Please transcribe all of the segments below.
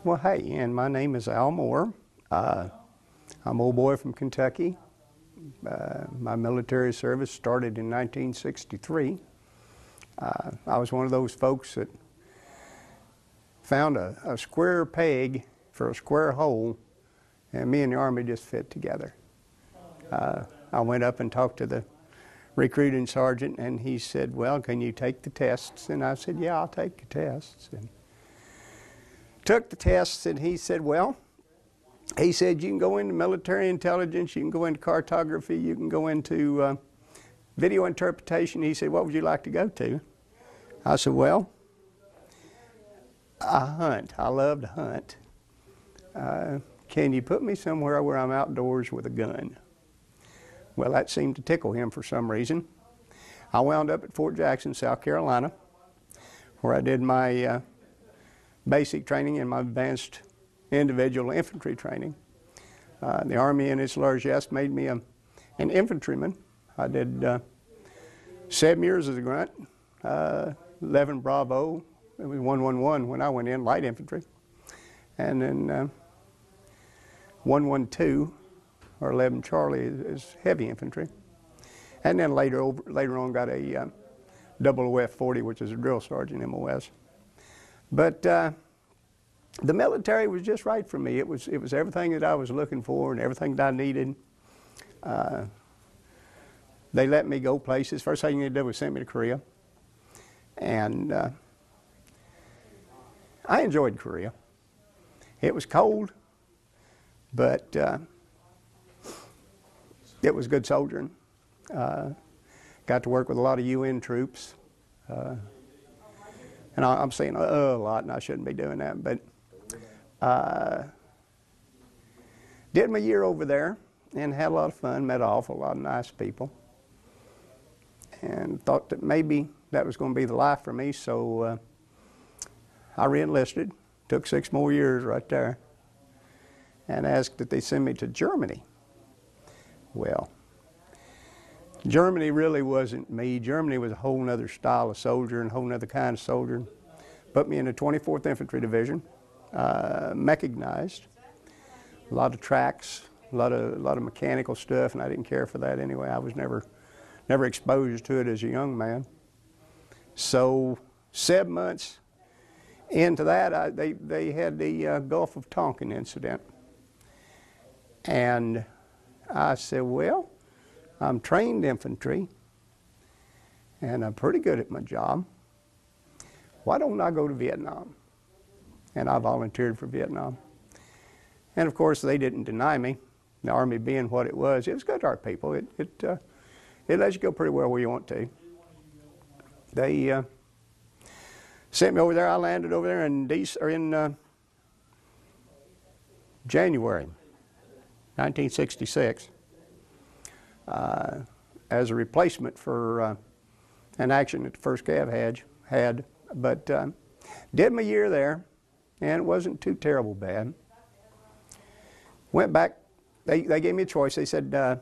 Well, hey, and my name is Al Moore. I'm an old boy from Kentucky. My military service started in 1963. I was one of those folks that found a square peg for a square hole, and me and the Army just fit together. I went up and talked to the recruiting sergeant, and he said, well, can you take the tests? And I said, yeah, I'll take the tests. And took the tests, and he said, well, he said, you can go into military intelligence, you can go into cartography, you can go into video interpretation. He said, what would you like to go to? I said, well, I hunt. I love to hunt. Can you put me somewhere where I'm outdoors with a gun? Well, that seemed to tickle him for some reason. I wound up at Fort Jackson, South Carolina, where I did my basic training and my advanced individual infantry training. The Army in its largesse made me an infantryman. I did 7 years as a grunt, 11 Bravo, it was 111 when I went in, light infantry, and then 112 or 11 Charlie is heavy infantry, and then later on got a OOF-40, which is a drill sergeant MOS. But the military was just right for me. It was everything that I was looking for and everything that I needed. They let me go places. First thing they did was send me to Korea. And I enjoyed Korea. It was cold, but it was good soldiering. Got to work with a lot of UN troops. And I'm saying a lot, and I shouldn't be doing that, but did my year over there and had a lot of fun, met an awful lot of nice people, and thought that maybe that was going to be the life for me, so I re-enlisted, took 6 more years right there, and asked that they send me to Germany. Well, Germany really wasn't me. Germany was a whole nother style of soldier and a whole nother kind of soldier. Put me in the 24th Infantry Division, mechanized, a lot of tracks, a lot of mechanical stuff, and I didn't care for that anyway. I was never exposed to it as a young man. So 7 months into that, they had the Gulf of Tonkin incident, and I said, well, I'm trained infantry, and I'm pretty good at my job. Why don't I go to Vietnam? And I volunteered for Vietnam. And of course, they didn't deny me. The Army being what it was good to our people. It lets you go pretty well where you want to. They sent me over there. I landed over there in January 1966. As a replacement for an action that the 1st Cav had, but did my year there, and it wasn't too terrible bad. Went back, they gave me a choice. They said,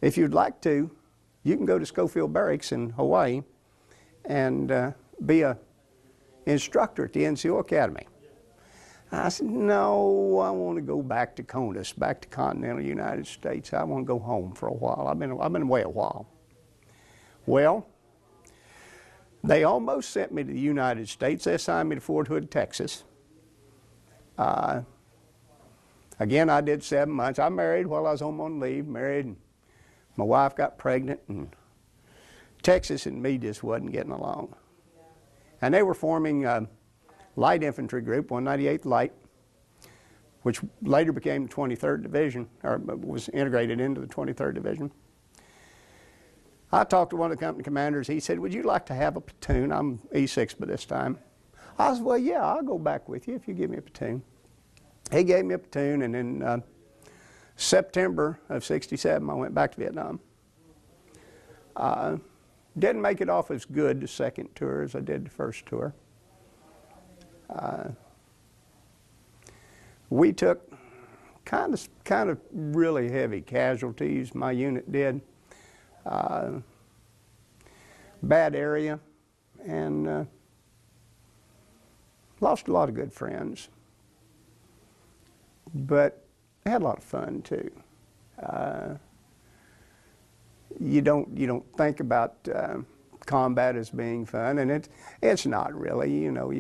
if you'd like to, you can go to Schofield Barracks in Hawaii and be an instructor at the NCO Academy. I said, no, I want to go back to CONUS, back to continental United States. I want to go home for a while. I've been away a while. Well, they almost sent me to the United States. They assigned me to Fort Hood, Texas. Again, I did 7 months. I married while I was home on leave, married, and my wife got pregnant, and Texas and me just wasn't getting along. And they were forming light infantry group, 198th Light, which later became the 23rd Division, or was integrated into the 23rd Division. I talked to one of the company commanders. He said, would you like to have a platoon? I'm E6 by this time. I said, well, yeah, I'll go back with you if you give me a platoon. He gave me a platoon, and in September of '67, I went back to Vietnam. Didn't make it off as good the second tour as I did the first tour. We took kind of really heavy casualties. My unit did. Bad area, and lost a lot of good friends. but I had a lot of fun too. You don't think about combat as being fun, and it's not really. You know,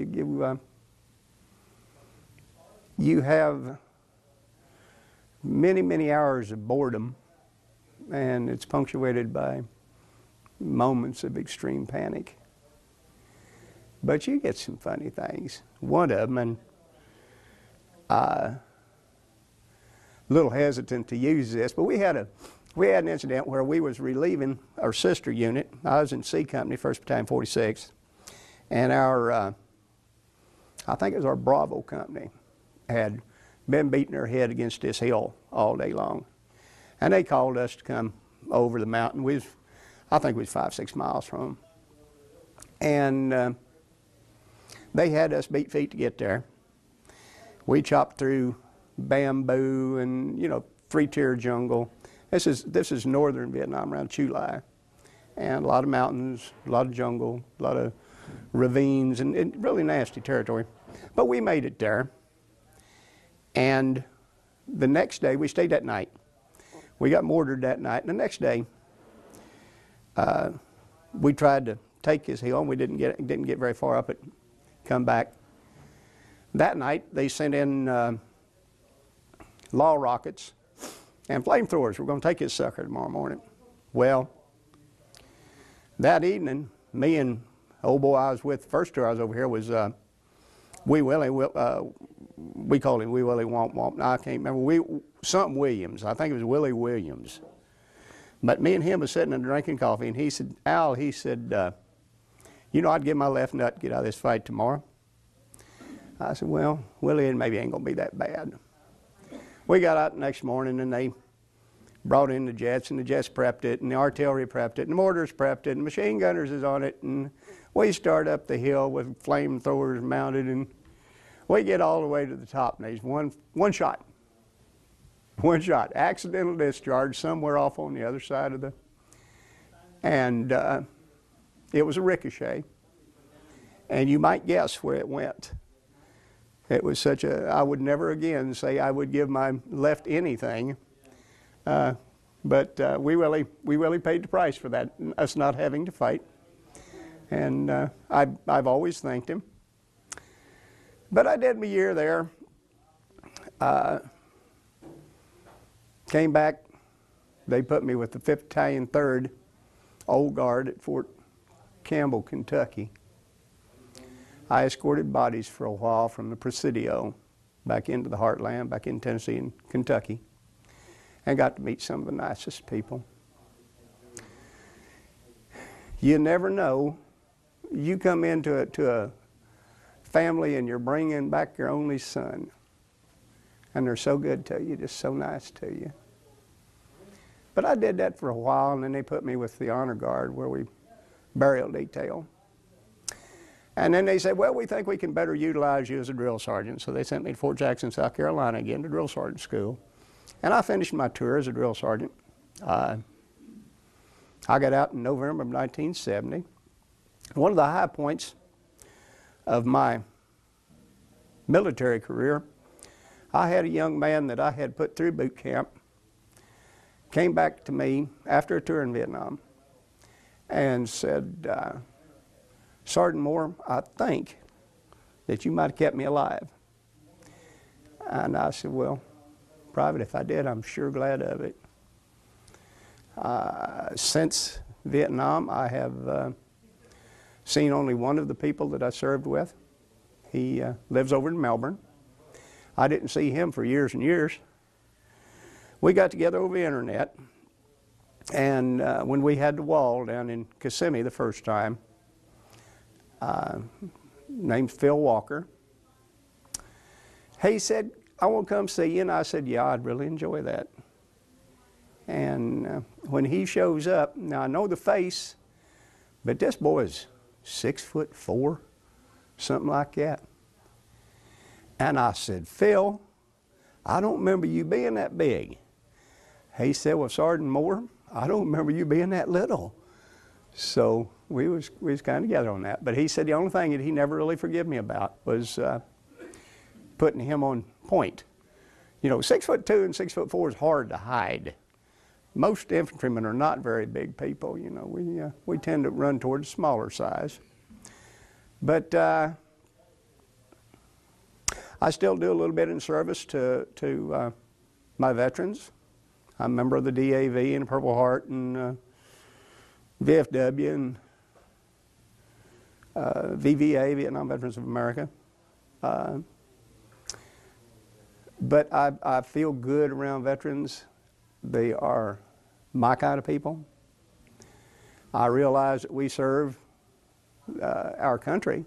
you have many hours of boredom, and it's punctuated by moments of extreme panic. But you get some funny things. One of them, and a little hesitant to use this, but we had an incident where we was relieving our sister unit. I was in C Company, 1st Battalion, 46th, and our, I think it was our Bravo company, had been beating their head against this hill all day long. And they called us to come over the mountain. I think we was 5-6 miles from them. And they had us beat feet to get there. We chopped through bamboo and, you know, 3-tier jungle. This is northern Vietnam, around Chu Lai. And a lot of mountains, a lot of jungle, a lot of ravines, and really nasty territory. But we made it there. And the next day, we stayed that night. We got mortared that night. And the next day, we tried to take his hill, and we didn't get very far up it, come back. That night, they sent in law rockets and flamethrowers. We're going to take his sucker tomorrow morning. Well, that evening, me and old boy I was with, the first tour I was over here was Wee Willie. We called him Wee Willie Womp Womp. Now, I can't remember. Something Williams. I think it was Willie Williams. But me and him was sitting and drinking coffee, and he said, Al, he said, you know, I'd give my left nut to get out of this fight tomorrow. I said, well, Willie, maybe ain't going to be that bad. We got out the next morning, and they brought in the jets, and the jets prepped it, and the artillery prepped it, and the mortars prepped it, and machine gunners is on it, and we start up the hill with flamethrowers mounted, and we get all the way to the top, and there's one shot. One shot, accidental discharge somewhere off on the other side of and it was a ricochet, and you might guess where it went. It was I would never again say I would give my left anything, but we really paid the price for that, us not having to fight, and I've always thanked him. But I did my year there. Came back, they put me with the 5th Battalion, 3rd Old Guard at Fort Campbell, Kentucky. I escorted bodies for a while from the Presidio back into the heartland, back in Tennessee and Kentucky, and got to meet some of the nicest people. You never know. You come into a family and you're bringing back your only son, and they're so good to you, just so nice to you. But I did that for a while, and then they put me with the Honor Guard, where we burial detail. And then they said, well, we think we can better utilize you as a drill sergeant. So they sent me to Fort Jackson, South Carolina again to drill sergeant school. And I finished my tour as a drill sergeant. I got out in November of 1970. One of the high points of my military career, I had a young man that I had put through boot camp, came back to me after a tour in Vietnam and said, Sergeant Moore, I think that you might have kept me alive. And I said, well, Private, if I did, I'm sure glad of it. Since Vietnam, I have seen only one of the people that I served with. He lives over in Melbourne. I didn't see him for years and years. We got together over the internet, and when we had the wall down in Kissimmee the first time, named Phil Walker, he said, I want to come see you, and I said, yeah, I'd really enjoy that. And when he shows up, now I know the face, but this boy is 6'4", something like that. And I said, Phil, I don't remember you being that big. He said, well, Sergeant Moore, I don't remember you being that little. So we was kind of together on that. But he said the only thing that he never really forgave me about was putting him on point. You know, 6'2" and 6'4" is hard to hide. Most infantrymen are not very big people. You know, we tend to run towards smaller size. But I still do a little bit in service to my veterans. I'm a member of the DAV and Purple Heart and VFW and VVA, Vietnam Veterans of America. But I feel good around veterans. They are my kind of people. I realize that we serve our country,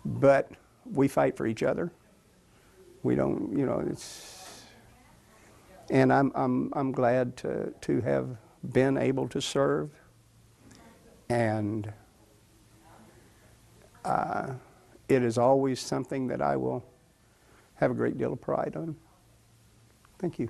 but we fight for each other. We don't, you know, it's, and I'm glad to have been able to serve, and it is always something that I will have a great deal of pride on. Thank you.